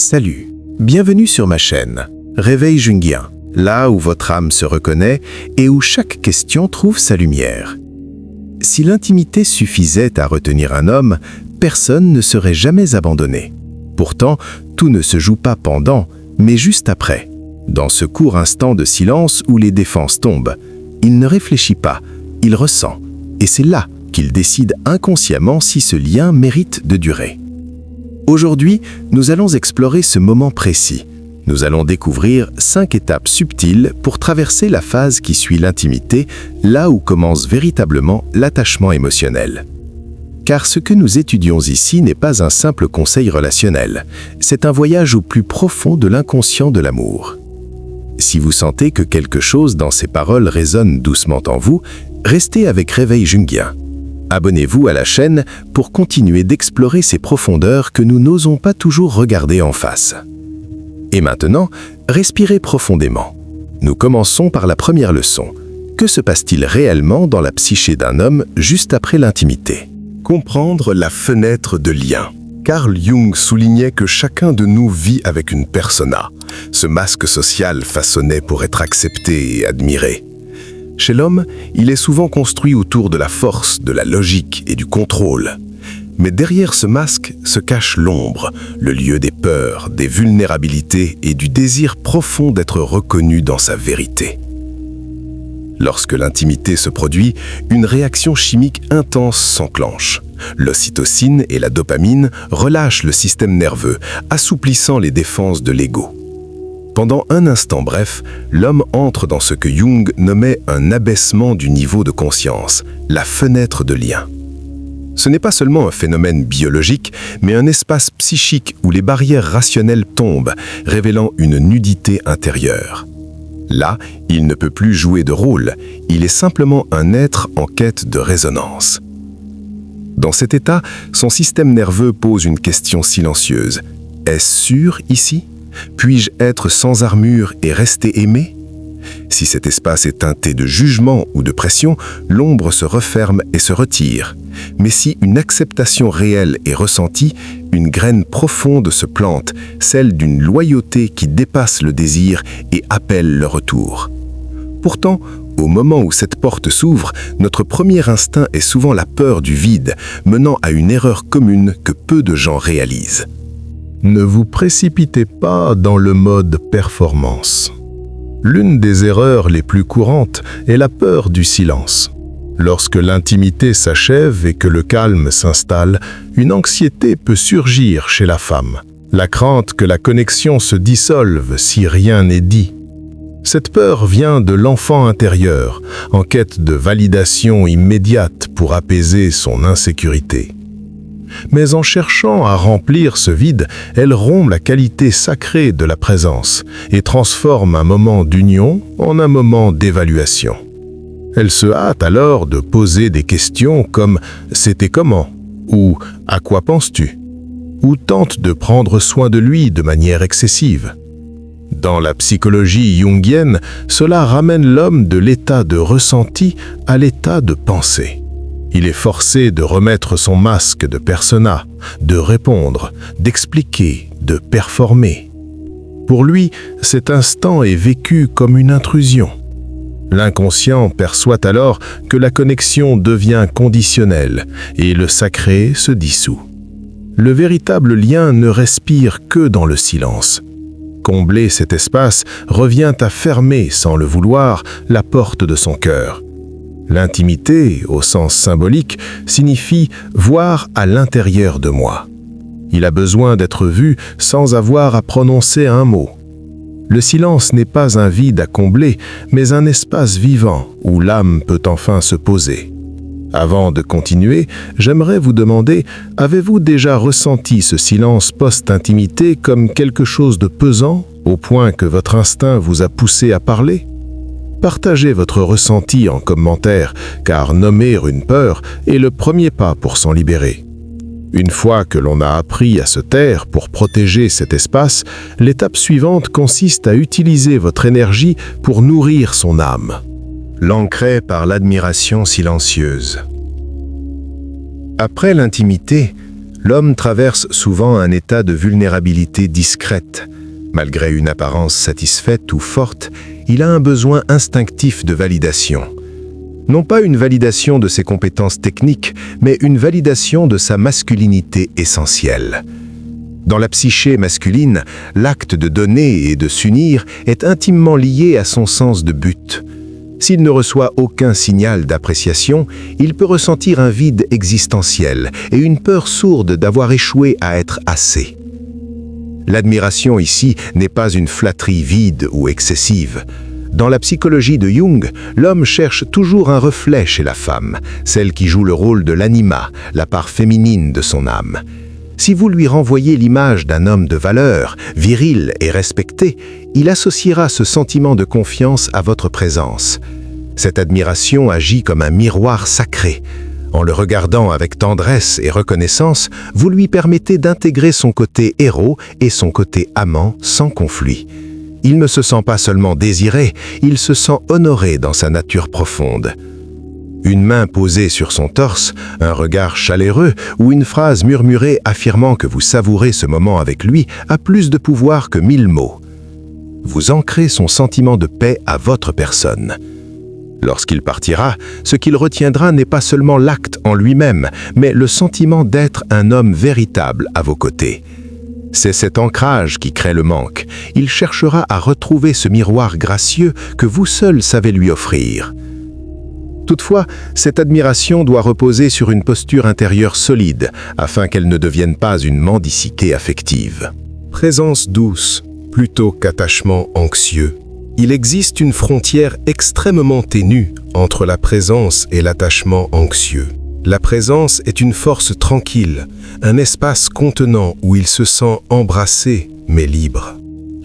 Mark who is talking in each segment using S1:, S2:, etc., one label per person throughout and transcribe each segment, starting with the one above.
S1: Salut, bienvenue sur ma chaîne, Réveil Jungien, là où votre âme se reconnaît et où chaque question trouve sa lumière. Si l'intimité suffisait à retenir un homme, personne ne serait jamais abandonné. Pourtant, tout ne se joue pas pendant, mais juste après. Dans ce court instant de silence où les défenses tombent, il ne réfléchit pas, il ressent. Et c'est là qu'il décide inconsciemment si ce lien mérite de durer. Aujourd'hui, nous allons explorer ce moment précis. Nous allons découvrir 5 étapes subtiles pour traverser la phase qui suit l'intimité, là où commence véritablement l'attachement émotionnel. Car ce que nous étudions ici n'est pas un simple conseil relationnel, c'est un voyage au plus profond de l'inconscient de l'amour. Si vous sentez que quelque chose dans ces paroles résonne doucement en vous, restez avec Réveil Jungien. Abonnez-vous à la chaîne pour continuer d'explorer ces profondeurs que nous n'osons pas toujours regarder en face. Et maintenant, respirez profondément. Nous commençons par la première leçon. Que se passe-t-il réellement dans la psyché d'un homme juste après l'intimité?
S2: Comprendre la fenêtre de lien. Carl Jung soulignait que chacun de nous vit avec une persona, ce masque social façonné pour être accepté et admiré. Chez l'homme, il est souvent construit autour de la force, de la logique et du contrôle. Mais derrière ce masque se cache l'ombre, le lieu des peurs, des vulnérabilités et du désir profond d'être reconnu dans sa vérité. Lorsque l'intimité se produit, une réaction chimique intense s'enclenche. L'ocytocine et la dopamine relâchent le système nerveux, assouplissant les défenses de l'ego. Pendant un instant bref, l'homme entre dans ce que Jung nommait un abaissement du niveau de conscience, la fenêtre de lien. Ce n'est pas seulement un phénomène biologique, mais un espace psychique où les barrières rationnelles tombent, révélant une nudité intérieure. Là, il ne peut plus jouer de rôle, il est simplement un être en quête de résonance. Dans cet état, son système nerveux pose une question silencieuse. Est-ce sûr ici ? Puis-je être sans armure et rester aimé? Si cet espace est teinté de jugement ou de pression, l'ombre se referme et se retire. Mais si une acceptation réelle est ressentie, une graine profonde se plante, celle d'une loyauté qui dépasse le désir et appelle le retour. Pourtant, au moment où cette porte s'ouvre, notre premier instinct est souvent la peur du vide, menant à une erreur commune que peu de gens réalisent.
S3: Ne vous précipitez pas dans le mode performance. L'une des erreurs les plus courantes est la peur du silence. Lorsque l'intimité s'achève et que le calme s'installe, une anxiété peut surgir chez la femme. La crainte que la connexion se dissolve si rien n'est dit. Cette peur vient de l'enfant intérieur, en quête de validation immédiate pour apaiser son insécurité. Mais en cherchant à remplir ce vide, elle rompt la qualité sacrée de la présence et transforme un moment d'union en un moment d'évaluation. Elle se hâte alors de poser des questions comme « c'était comment ?» ou « à quoi penses-tu ?» ou tente de prendre soin de lui de manière excessive. Dans la psychologie jungienne, cela ramène l'homme de l'état de ressenti à l'état de pensée. Il est forcé de remettre son masque de persona, de répondre, d'expliquer, de performer. Pour lui, cet instant est vécu comme une intrusion. L'inconscient perçoit alors que la connexion devient conditionnelle et le sacré se dissout. Le véritable lien ne respire que dans le silence. Combler cet espace revient à fermer, sans le vouloir, la porte de son cœur. L'intimité, au sens symbolique, signifie voir à l'intérieur de moi. Il a besoin d'être vu sans avoir à prononcer un mot. Le silence n'est pas un vide à combler, mais un espace vivant où l'âme peut enfin se poser. Avant de continuer, j'aimerais vous demander, avez-vous déjà ressenti ce silence post-intimité comme quelque chose de pesant, au point que votre instinct vous a poussé à parler ? Partagez votre ressenti en commentaire, car nommer une peur est le premier pas pour s'en libérer. Une fois que l'on a appris à se taire pour protéger cet espace, l'étape suivante consiste à utiliser votre énergie pour nourrir son âme.
S1: L'ancrer par l'admiration silencieuse. Après l'intimité, L'homme traverse souvent un état de vulnérabilité discrète. Malgré une apparence satisfaite ou forte, il a un besoin instinctif de validation. Non pas une validation de ses compétences techniques, mais une validation de sa masculinité essentielle. Dans la psyché masculine, l'acte de donner et de s'unir est intimement lié à son sens de but. S'il ne reçoit aucun signal d'appréciation, il peut ressentir un vide existentiel et une peur sourde d'avoir échoué à être assez. L'admiration ici n'est pas une flatterie vide ou excessive. Dans la psychologie de Jung, l'homme cherche toujours un reflet chez la femme, celle qui joue le rôle de l'anima, la part féminine de son âme. Si vous lui renvoyez l'image d'un homme de valeur, viril et respecté, il associera ce sentiment de confiance à votre présence. Cette admiration agit comme un miroir sacré. En le regardant avec tendresse et reconnaissance, vous lui permettez d'intégrer son côté héros et son côté amant sans conflit. Il ne se sent pas seulement désiré, il se sent honoré dans sa nature profonde. Une main posée sur son torse, un regard chaleureux ou une phrase murmurée affirmant que vous savourez ce moment avec lui a plus de pouvoir que 1000 mots. Vous ancrez son sentiment de paix à votre personne. Lorsqu'il partira, ce qu'il retiendra n'est pas seulement l'acte en lui-même, mais le sentiment d'être un homme véritable à vos côtés. C'est cet ancrage qui crée le manque. Il cherchera à retrouver ce miroir gracieux que vous seul savez lui offrir. Toutefois, cette admiration doit reposer sur une posture intérieure solide, afin qu'elle ne devienne pas une mendicité affective.
S3: Présence douce, plutôt qu'attachement anxieux. Il existe une frontière extrêmement ténue entre la présence et l'attachement anxieux. La présence est une force tranquille, un espace contenant où il se sent embrassé, mais libre.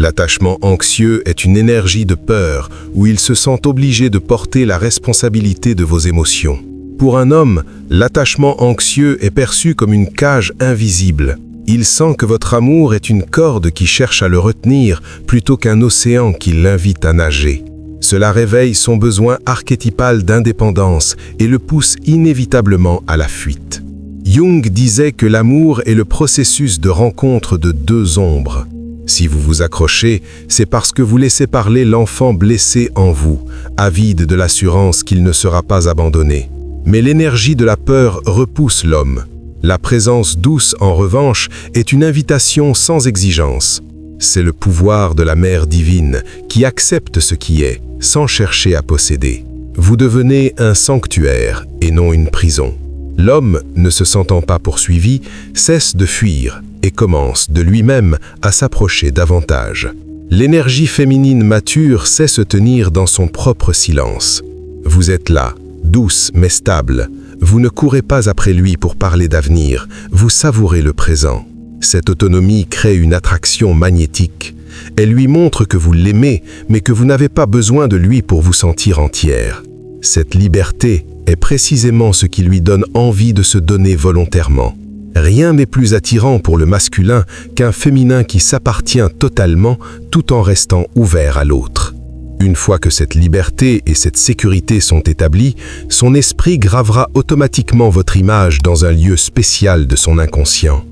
S3: L'attachement anxieux est une énergie de peur, où il se sent obligé de porter la responsabilité de vos émotions. Pour un homme, l'attachement anxieux est perçu comme une cage invisible. Il sent que votre amour est une corde qui cherche à le retenir, plutôt qu'un océan qui l'invite à nager. Cela réveille son besoin archétypal d'indépendance et le pousse inévitablement à la fuite. Jung disait que l'amour est le processus de rencontre de deux ombres. Si vous vous accrochez, c'est parce que vous laissez parler l'enfant blessé en vous, avide de l'assurance qu'il ne sera pas abandonné. Mais l'énergie de la peur repousse l'homme. La présence douce, en revanche, est une invitation sans exigence. C'est le pouvoir de la Mère divine qui accepte ce qui est, sans chercher à posséder. Vous devenez un sanctuaire et non une prison. L'homme, ne se sentant pas poursuivi, cesse de fuir et commence de lui-même à s'approcher davantage. L'énergie féminine mature sait se tenir dans son propre silence. Vous êtes là, douce mais stable. Vous ne courez pas après lui pour parler d'avenir, vous savourez le présent. Cette autonomie crée une attraction magnétique. Elle lui montre que vous l'aimez, mais que vous n'avez pas besoin de lui pour vous sentir entière. Cette liberté est précisément ce qui lui donne envie de se donner volontairement. Rien n'est plus attirant pour le masculin qu'un féminin qui s'appartient totalement tout en restant ouvert à l'autre. Une fois que cette liberté et cette sécurité sont établies, son esprit gravera automatiquement votre image dans un lieu spécial de son inconscient.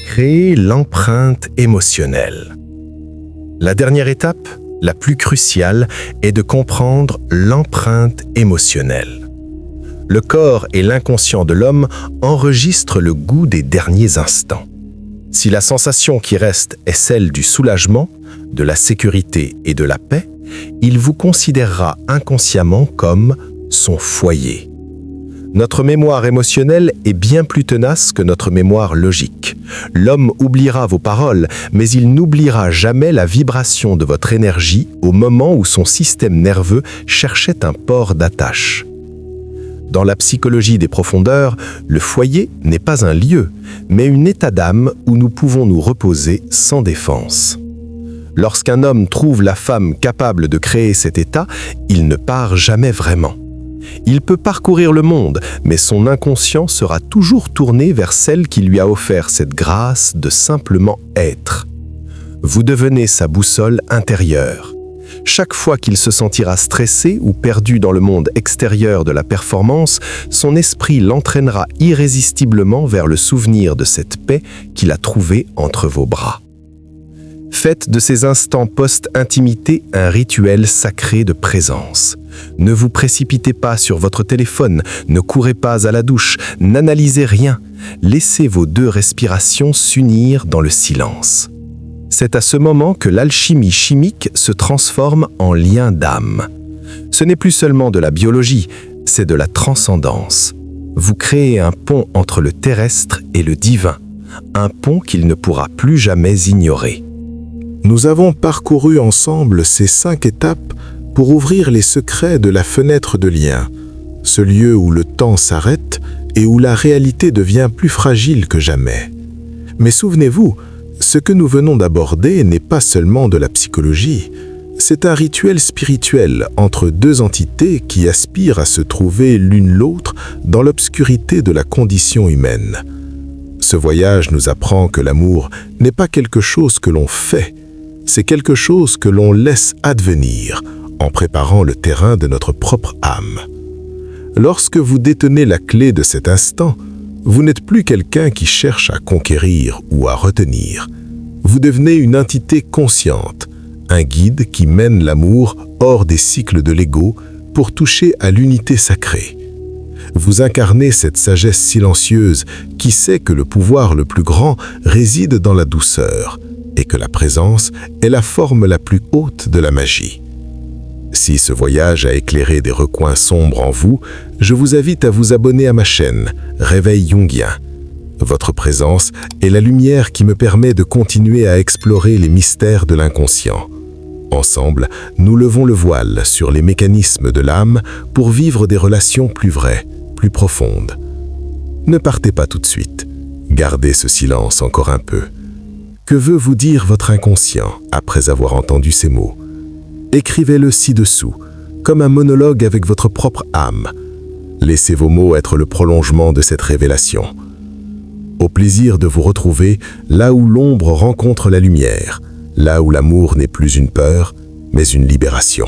S1: Créer l'empreinte émotionnelle. La dernière étape, la plus cruciale, est de comprendre l'empreinte émotionnelle. Le corps et l'inconscient de l'homme enregistrent le goût des derniers instants. Si la sensation qui reste est celle du soulagement, de la sécurité et de la paix, il vous considérera inconsciemment comme son foyer. Notre mémoire émotionnelle est bien plus tenace que notre mémoire logique. L'homme oubliera vos paroles, mais il n'oubliera jamais la vibration de votre énergie au moment où son système nerveux cherchait un port d'attache. Dans la psychologie des profondeurs, le foyer n'est pas un lieu, mais un état d'âme où nous pouvons nous reposer sans défense. Lorsqu'un homme trouve la femme capable de créer cet état, il ne part jamais vraiment. Il peut parcourir le monde, mais son inconscient sera toujours tourné vers celle qui lui a offert cette grâce de simplement être. Vous devenez sa boussole intérieure.
S2: Chaque fois qu'il se sentira stressé ou perdu dans le monde extérieur de la performance, son esprit l'entraînera irrésistiblement vers le souvenir de cette paix qu'il a trouvée entre vos bras. Faites de ces instants post-intimité un rituel sacré de présence. Ne vous précipitez pas sur votre téléphone, ne courez pas à la douche, n'analysez rien. Laissez vos deux respirations s'unir dans le silence. C'est à ce moment que l'alchimie chimique se transforme en lien d'âme. Ce n'est plus seulement de la biologie, c'est de la transcendance. Vous créez un pont entre le terrestre et le divin, un pont qu'il ne pourra plus jamais ignorer.
S3: Nous avons parcouru ensemble ces 5 étapes pour ouvrir les secrets de la fenêtre de lien, ce lieu où le temps s'arrête et où la réalité devient plus fragile que jamais. Mais souvenez-vous, ce que nous venons d'aborder n'est pas seulement de la psychologie, c'est un rituel spirituel entre deux entités qui aspirent à se trouver l'une l'autre dans l'obscurité de la condition humaine. Ce voyage nous apprend que l'amour n'est pas quelque chose que l'on fait, c'est quelque chose que l'on laisse advenir en préparant le terrain de notre propre âme. Lorsque vous détenez la clé de cet instant, vous n'êtes plus quelqu'un qui cherche à conquérir ou à retenir. Vous devenez une entité consciente, un guide qui mène l'amour hors des cycles de l'ego pour toucher à l'unité sacrée. Vous incarnez cette sagesse silencieuse qui sait que le pouvoir le plus grand réside dans la douceur et que la présence est la forme la plus haute de la magie. Si ce voyage a éclairé des recoins sombres en vous, je vous invite à vous abonner à ma chaîne Réveil Jungien. Votre présence est la lumière qui me permet de continuer à explorer les mystères de l'inconscient. Ensemble, nous levons le voile sur les mécanismes de l'âme pour vivre des relations plus vraies, plus profondes. Ne partez pas tout de suite. Gardez ce silence encore un peu. Que veut vous dire votre inconscient après avoir entendu ces mots? Écrivez-le ci-dessous, comme un monologue avec votre propre âme. Laissez vos mots être le prolongement de cette révélation. Au plaisir de vous retrouver là où l'ombre rencontre la lumière, là où l'amour n'est plus une peur, mais une libération.